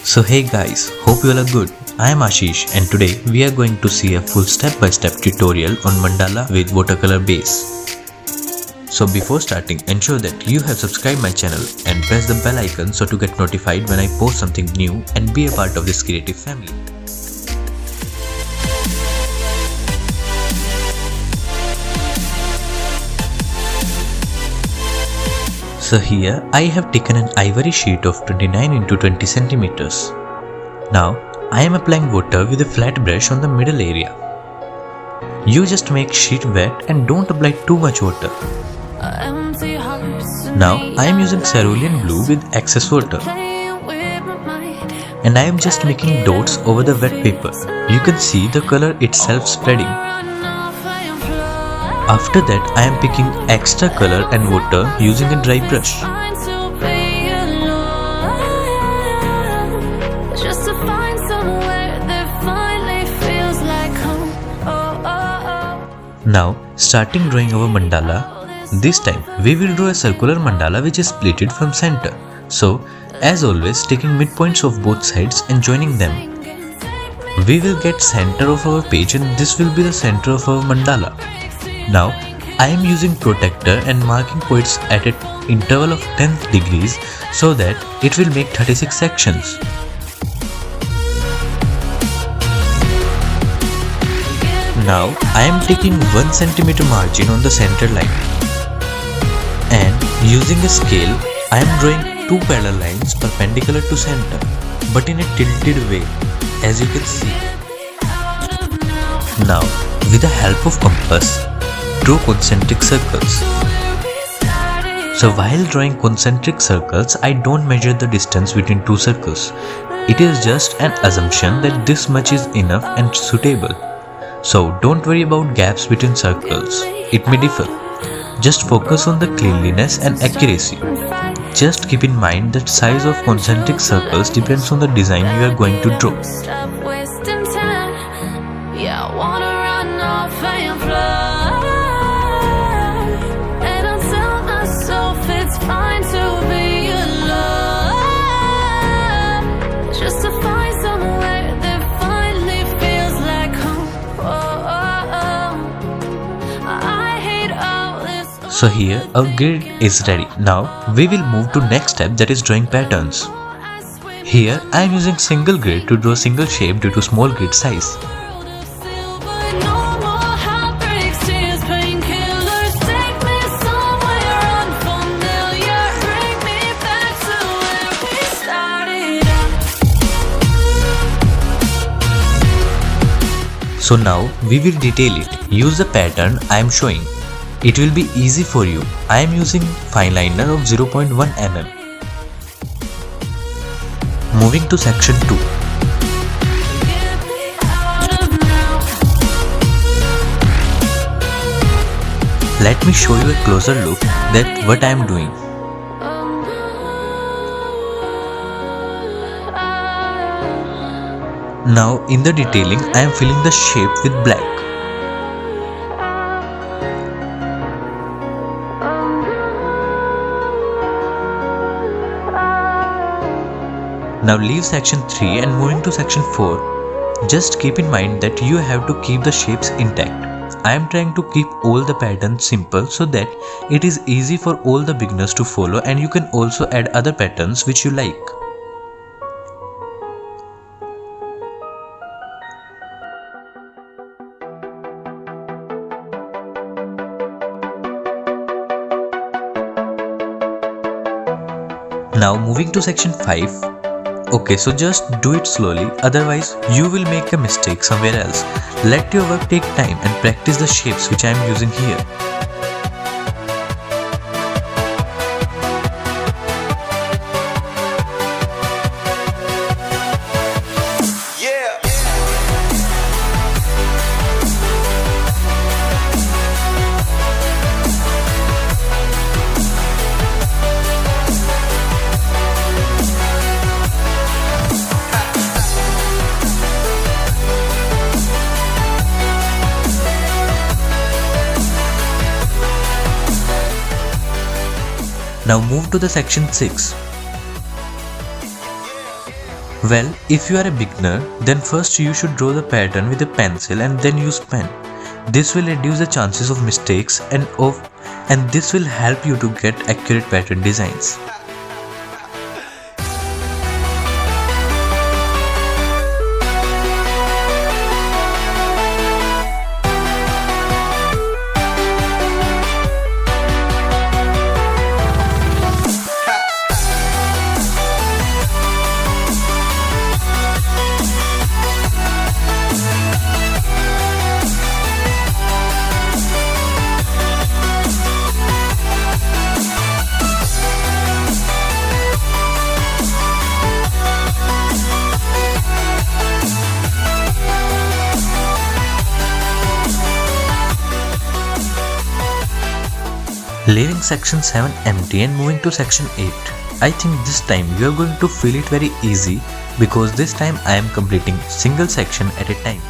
So hey guys, hope you all are good. I am Ashish and today we are going to see a full step-by-step tutorial on mandala with watercolor base. So before starting, ensure that you have subscribed my channel and press the bell icon so to get notified when I post something new and be a part of this creative family. So here I have taken an ivory sheet of 29 into 20 centimeters. Now I am applying water with a flat brush on the middle area. You just make sheet wet and don't apply too much water. Now I am using cerulean blue with excess water. And I am just making dots over the wet paper. You can see the color itself spreading. After that, I am picking extra color and water using a dry brush. Now, starting drawing our mandala, this time we will draw a circular mandala which is splitted from center. So, as always, taking midpoints of both sides and joining them. We will get center of our page and this will be the center of our mandala. Now, I am using protector and marking points at an interval of 10 degrees so that it will make 36 sections. Now, I am taking 1 cm margin on the center line. And using a scale, I am drawing two parallel lines perpendicular to center, but in a tilted way, as you can see. Now, with the help of compass, draw concentric circles. So while drawing concentric circles, I don't measure the distance between two circles. It is just an assumption that this much is enough and suitable. So don't worry about gaps between circles. It may differ. Just focus on the cleanliness and accuracy. Just keep in mind that size of concentric circles depends on the design you are going to draw. So here our grid is ready. Now we will move to next step, that is drawing patterns. Here I am using single grid to draw single shape due to small grid size. So now we will detail it. Use the pattern I am showing. It will be easy for you. I am using fineliner of 0.1 mm. Moving to section 2. Let me show you a closer look at what I am doing. Now in the detailing, I am filling the shape with black. Now leave section 3 and moving to section 4. Just keep in mind that you have to keep the shapes intact. I am trying to keep all the patterns simple so that it is easy for all the beginners to follow, and you can also add other patterns which you like. Now moving to section 5. Okay, so just do it slowly, otherwise you will make a mistake somewhere else. Let your work take time and practice the shapes which I am using here. Now move to the section 6. Well, if you are a beginner, then first you should draw the pattern with a pencil and then use pen. This will reduce the chances of mistakes and this will help you to get accurate pattern designs. Leaving section 7 empty and moving to section 8. I think this time you are going to feel it very easy because this time I am completing single section at a time.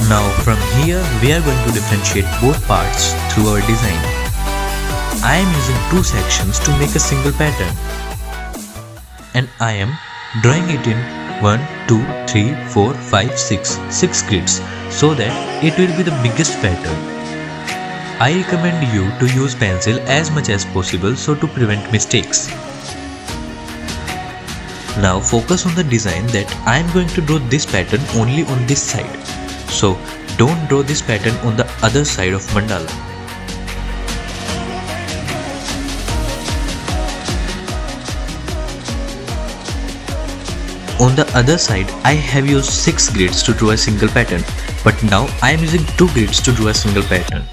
Now from here we are going to differentiate both parts through our design. I am using two sections to make a single pattern and I am drawing it in 1, 2, 3, 4, 5, 6 grids so that it will be the biggest pattern. I recommend you to use pencil as much as possible so to prevent mistakes. Now focus on the design that I am going to draw this pattern only on this side. So don't draw this pattern on the other side of mandala. On the other side I have used 6 grids to draw a single pattern, but now I am using 2 grids to draw a single pattern.